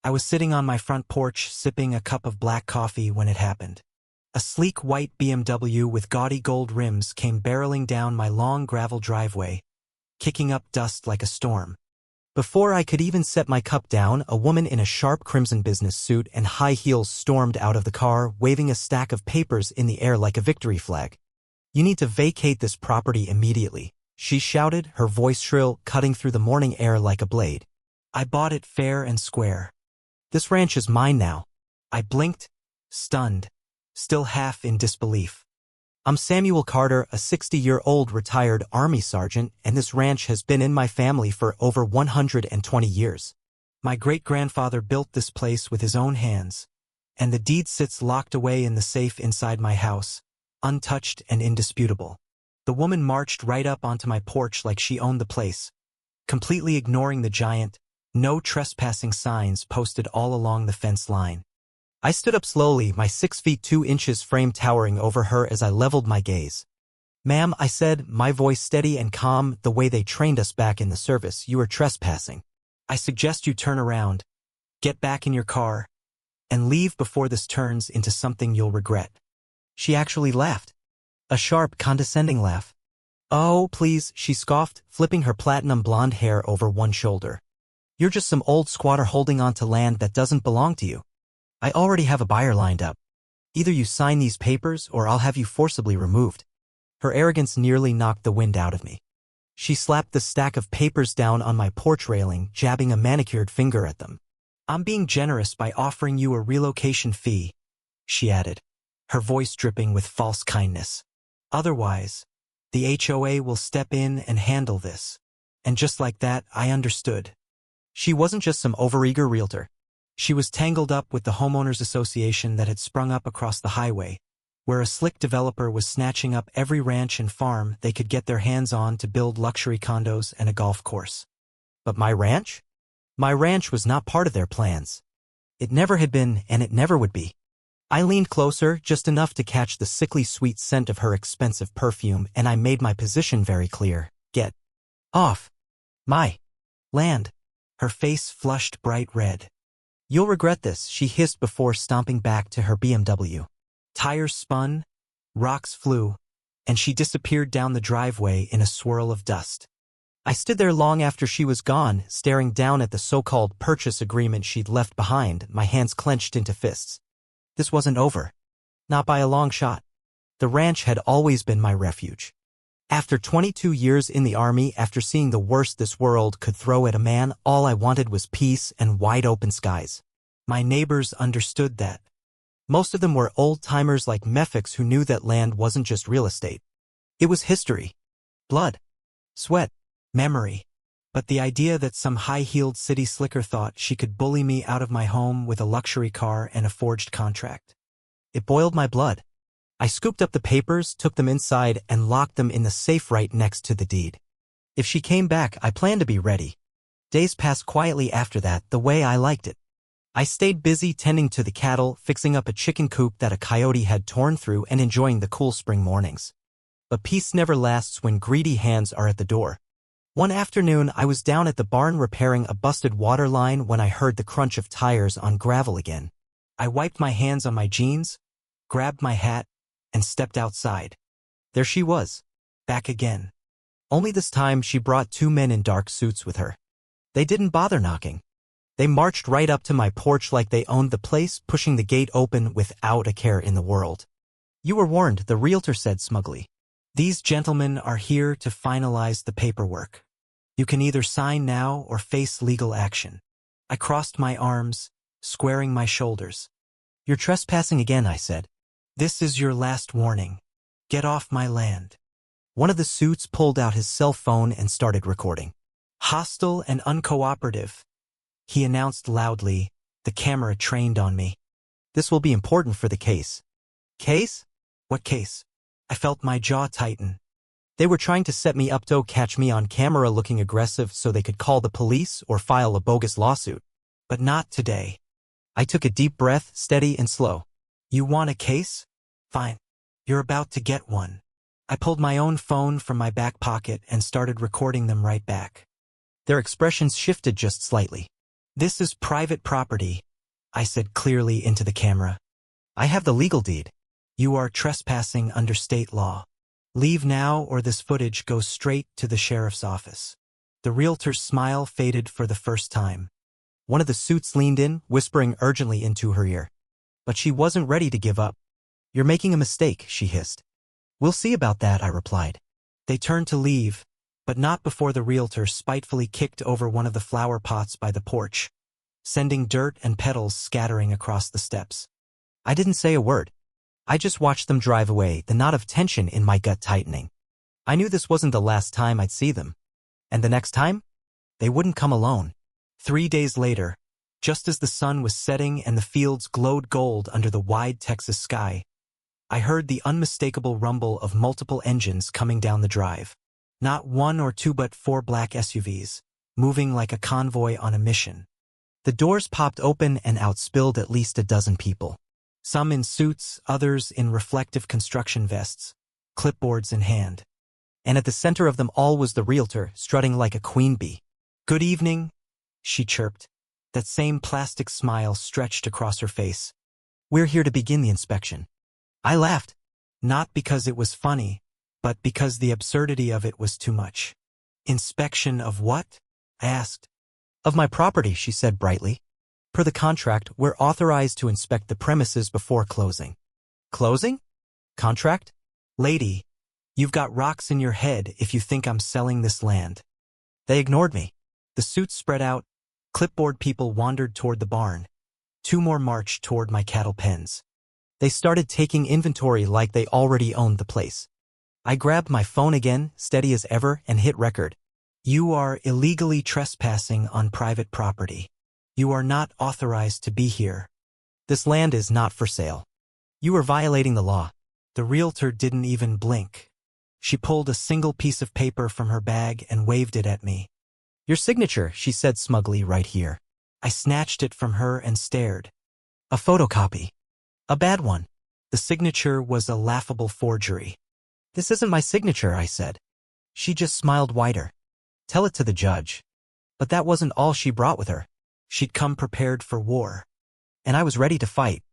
I was sitting on my front porch sipping a cup of black coffee when it happened. A sleek white BMW with gaudy gold rims came barreling down my long gravel driveway, kicking up dust like a storm. Before I could even set my cup down, a woman in a sharp crimson business suit and high heels stormed out of the car, waving a stack of papers in the air like a victory flag. "You need to vacate this property immediately," she shouted, her voice shrill, cutting through the morning air like a blade. "I bought it fair and square. This ranch is mine now." I blinked, stunned, still half in disbelief. "I'm Samuel Carter, a 60-year-old retired Army sergeant, and this ranch has been in my family for over 120 years. My great-grandfather built this place with his own hands, and the deed sits locked away in the safe inside my house, untouched and indisputable." The woman marched right up onto my porch like she owned the place, completely ignoring the giant, "No trespassing" signs posted all along the fence line. I stood up slowly, my 6 feet 2 inches frame towering over her as I leveled my gaze. "Ma'am," I said, my voice steady and calm, the way they trained us back in the service, "you are trespassing. I suggest you turn around, get back in your car, and leave before this turns into something you'll regret." She actually laughed. A sharp, condescending laugh. "Oh, please," she scoffed, flipping her platinum blonde hair over one shoulder. "You're just some old squatter holding on to land that doesn't belong to you. I already have a buyer lined up. Either you sign these papers or I'll have you forcibly removed." Her arrogance nearly knocked the wind out of me. She slapped the stack of papers down on my porch railing, jabbing a manicured finger at them. "I'm being generous by offering you a relocation fee," she added, her voice dripping with false kindness. "Otherwise, the HOA will step in and handle this." And just like that, I understood. She wasn't just some overeager realtor. She was tangled up with the homeowners association that had sprung up across the highway, where a slick developer was snatching up every ranch and farm they could get their hands on to build luxury condos and a golf course. But my ranch? My ranch was not part of their plans. It never had been, and it never would be. I leaned closer, just enough to catch the sickly sweet scent of her expensive perfume, and I made my position very clear. "Get off my land." Her face flushed bright red. "You'll regret this," she hissed before stomping back to her BMW. Tires spun, rocks flew, and she disappeared down the driveway in a swirl of dust. I stood there long after she was gone, staring down at the so-called purchase agreement she'd left behind, my hands clenched into fists. This wasn't over. Not by a long shot. The ranch had always been my refuge. After 22 years in the Army, after seeing the worst this world could throw at a man, all I wanted was peace and wide-open skies. My neighbors understood that. Most of them were old-timers like Mephics who knew that land wasn't just real estate. It was history. Blood. Sweat. Memory. But the idea that some high-heeled city slicker thought she could bully me out of my home with a luxury car and a forged contract. It boiled my blood. I scooped up the papers, took them inside, and locked them in the safe right next to the deed. If she came back, I planned to be ready. Days passed quietly after that, the way I liked it. I stayed busy tending to the cattle, fixing up a chicken coop that a coyote had torn through, and enjoying the cool spring mornings. But peace never lasts when greedy hands are at the door. One afternoon, I was down at the barn repairing a busted water line when I heard the crunch of tires on gravel again. I wiped my hands on my jeans, grabbed my hat, and stepped outside. There she was, back again. Only this time she brought 2 men in dark suits with her. They didn't bother knocking. They marched right up to my porch like they owned the place, pushing the gate open without a care in the world. "You were warned," the realtor said smugly. "These gentlemen are here to finalize the paperwork. You can either sign now or face legal action." I crossed my arms, squaring my shoulders. "You're trespassing again," I said. "This is your last warning. Get off my land." One of the suits pulled out his cell phone and started recording. "Hostile and uncooperative," he announced loudly, the camera trained on me. "This will be important for the case." "Case? What case?" I felt my jaw tighten. They were trying to set me up to catch me on camera looking aggressive so they could call the police or file a bogus lawsuit. But not today. I took a deep breath, steady and slow. "You want a case? Fine. You're about to get one." I pulled my own phone from my back pocket and started recording them right back. Their expressions shifted just slightly. This is private property, I said clearly into the camera. I have the legal deed. You are trespassing under state law. Leave now or this footage goes straight to the sheriff's office. The realtor's smile faded for the first time. One of the suits leaned in, whispering urgently into her ear. But she wasn't ready to give up. You're making a mistake, she hissed. We'll see about that, I replied. They turned to leave, but not before the realtor spitefully kicked over one of the flower pots by the porch, sending dirt and petals scattering across the steps. I didn't say a word. I just watched them drive away, the knot of tension in my gut tightening. I knew this wasn't the last time I'd see them. And the next time? They wouldn't come alone. 3 days later, just as the sun was setting and the fields glowed gold under the wide Texas sky, I heard the unmistakable rumble of multiple engines coming down the drive. Not 1 or 2 but 4 black SUVs, moving like a convoy on a mission. The doors popped open and out spilled at least a dozen people. Some in suits, others in reflective construction vests, clipboards in hand. And at the center of them all was the realtor, strutting like a queen bee. Good evening, she chirped. That same plastic smile stretched across her face. We're here to begin the inspection. I laughed, not because it was funny, but because the absurdity of it was too much. Inspection of what? I asked. Of my property, she said brightly. Per the contract, we're authorized to inspect the premises before closing. Closing? Contract? Lady, you've got rocks in your head if you think I'm selling this land. They ignored me. The suits spread out. Clipboard people wandered toward the barn. 2 more marched toward my cattle pens. They started taking inventory like they already owned the place. I grabbed my phone again, steady as ever, and hit record. You are illegally trespassing on private property. You are not authorized to be here. This land is not for sale. You are violating the law. The realtor didn't even blink. She pulled a single piece of paper from her bag and waved it at me. Your signature, she said smugly, right here. I snatched it from her and stared. A photocopy. A bad one. The signature was a laughable forgery. This isn't my signature, I said. She just smiled wider. Tell it to the judge. But that wasn't all she brought with her. She'd come prepared for war. And I was ready to fight.